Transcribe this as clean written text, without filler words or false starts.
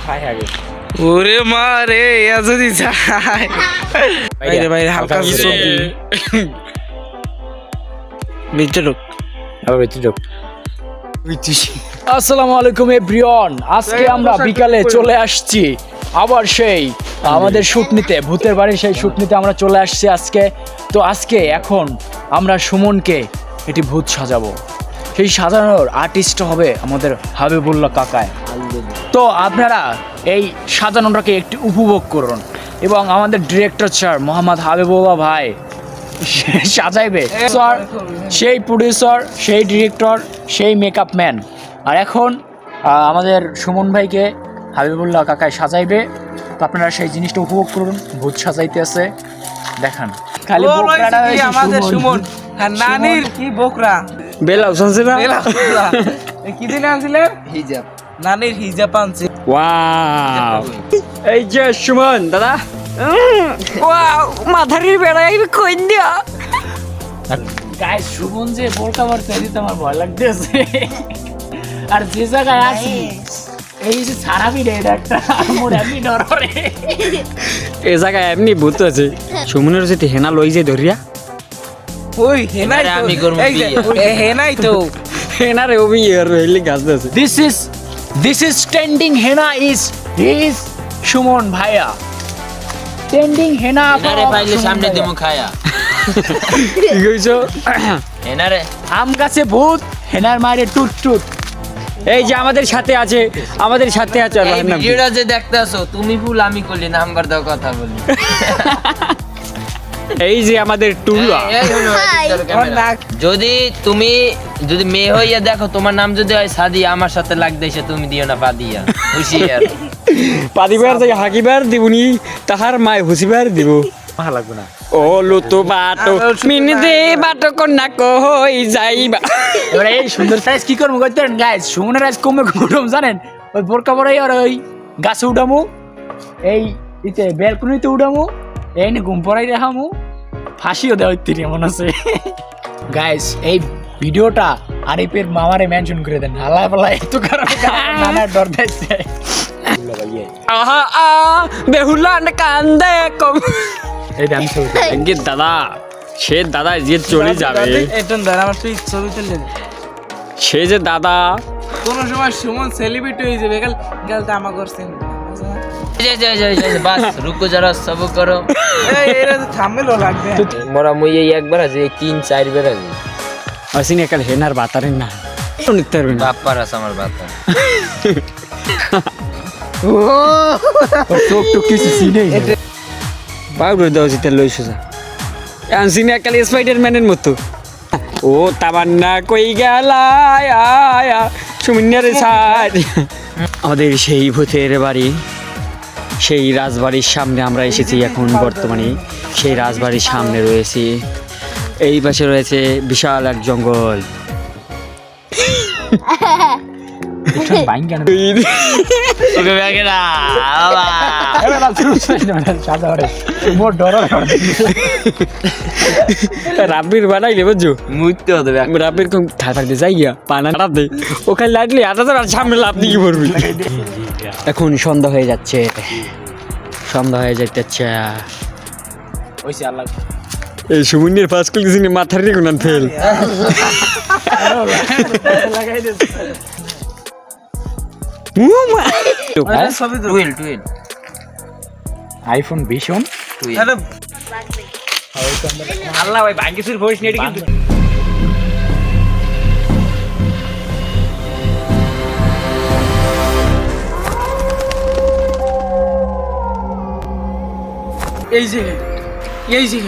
খাই আগে ওরে মা রে যদি যায় বাইরে বাইরে হালকা সর্দি ভিতরে ঢোক আবার বেঁচে যোগ আসসালামু আলাইকুম এভরিওয়ান, আজকে আমরা বিকালে চলে আসছি আবার সেই আমাদের শুট নিতে, ভূতের বাড়ির সেই শুট নিতে আমরা চলে আসছি আজকে। তো আজকে এখন আমরা সুমনকে একটি ভূত সাজাবো, সেই সাজানোর আর্টিস্ট হবে আমাদের হাবিবুল্লাহ কাকায়। তো আপনারা এই সাজানোটাকে একটু উপভোগ করুন এবং আমাদের ডিরেক্টর স্যার মোহাম্মদ হাবিবুল্লাহ ভাই সাজাইবে, স্যার সেই প্রডিউসার, সেই ডিরেক্টর, সেই মেকআপ ম্যান। আর এখন আমাদের সুমন ভাইকে হাবিবুল্লাহ কাকায় সাজাইবে। তো আপনারা সেই জিনিসটা উপভোগ করুন, ভূত সাজাইতে আছে দেখান। খালি বকরাটা হয়েছে আমাদের সুমন আর নানির কি বকরা বেলাও শুনছে না, কি দিন আনছিলেন? হিজাব, নানির হিজাব আনছে। ওয়াও, এই যে সুমন দাদা, ওয়াও মাথারির বেড়াই কই দিয়া গাইস। সুমন যে বোরকা মারছে এদিকে আমার ভয় লাগতেছে। আর যে জায়গায় আছি এই যে সারাবি রে, এটা একটা মোর এমনি ডর করে। এই জায়গায় এমনি ভূত আছে। সুমনের যদি হেনা লই যে ধরিয়া, ওই হেনাই তো আমি করব, এই হেনাই তো হেনা রে ওবি আর হেলি গাছ আছে। This is trending Hena is Suman ভাইয়া। ট্রেন্ডিং হেনা এনারে পাইলে সামনে দেমু খায়া। কি কইছো? এনারে আম গাছে ভূত, হেনার মারে টুট টুট। এই যে আমাদের সাথে আছে, আমাদের সাথে আছে। এই ভিডিওটা যে দেখতাছো তুমি ভুল, আমি কইলি নাম্বার দাও কথা বলি। এই যে আমাদের টুলুয়া। এই হলো ক্যামেরা। যদি মেয়ে হইয়া দেখো, তোমার নাম যদি হয় সাদিয়া, আমার সাথে লাগতেছে, তুমি দিও না পাদিয়া। হুশিয়ার। পাদিবার থেকে হাকিবার দিবনি, তাহার মায় হুসিবার দিব। ভালো লাগবে না। ও লুতু বাটো মিনি দে বাটো কন্যা কই যাইবা। এবারে এই সুন্দর সাইজ কি করবো কইতেন গাইস? সুমনের আজ কমে ঘুরম জানেন, ওই বোরকা পরে আর ওই গাছে উঠামু, এই ইতে ব্যালকনিতে উঠামু, এই নে ঘুম পড়াই রাখামু, ফাঁসিও দেওয়া তিরি এমন আছে। গাইস এই ভিডিওটা আরিফের মামারে মেনশন করে দেন, হালা পালা একটু কারণে নানার ডর দিচ্ছে। আহা আ বেহুলান কান্দে কম। এই ডান্স হচ্ছে দাদা, সে দাদা যে চলে যাবে, এটা দাঁড়া, আমার তুই ছবি তুললে সে যে দাদা কোন সময় সুমন সেলিব্রিটি হয়ে যাবে। গেল তো আমা করছেন বাস রুকো যারা সব করো। এই এরা তো থামবেলও লাগবে। মোরা মুই এই একবার আছে, 3-4 বার আছে। আসিন একাল হেনার বাতারেন না নিতে পারবে না। বাপ্পার আছে আমার বাতা। চোখ তো কিছু চিনেই বাবুর দাও জিতে লই সোজা আনসিনে একাল স্পাইডারম্যানের মতো। ও তামান্না কই গেলা আয়া সুমিনের সাইড। আমাদের সেই ভূতের বাড়ি, সেই রাজবাড়ির সামনে আমরা এসেছি এখন বর্তমানে। সেই রাজবাড়ির সামনে রয়েছি, এই পাশে রয়েছে বিশাল এক জঙ্গল। রাব্বির বানাইলে বুঝছো, মুইতে হবে রাব্বির কম থাকতে যাই গিয়া পানা কাটাতে, ওখানে লাইটলি আটা আর সামনে লাভ দিয়ে পড়বি। এখন সন্ধ্যা হয়ে যাচ্ছে, সন্ধ্যা হয়ে যাইতেছে। এই সুমনের পাঁচ কিলো দিনে মাথার রেখে না ফেল। টুয়েল আইফোন ভীষণ আল্লাহ ভাই ভাগ্যের ভবিষ্য নিয়ে কিন্তু এই যে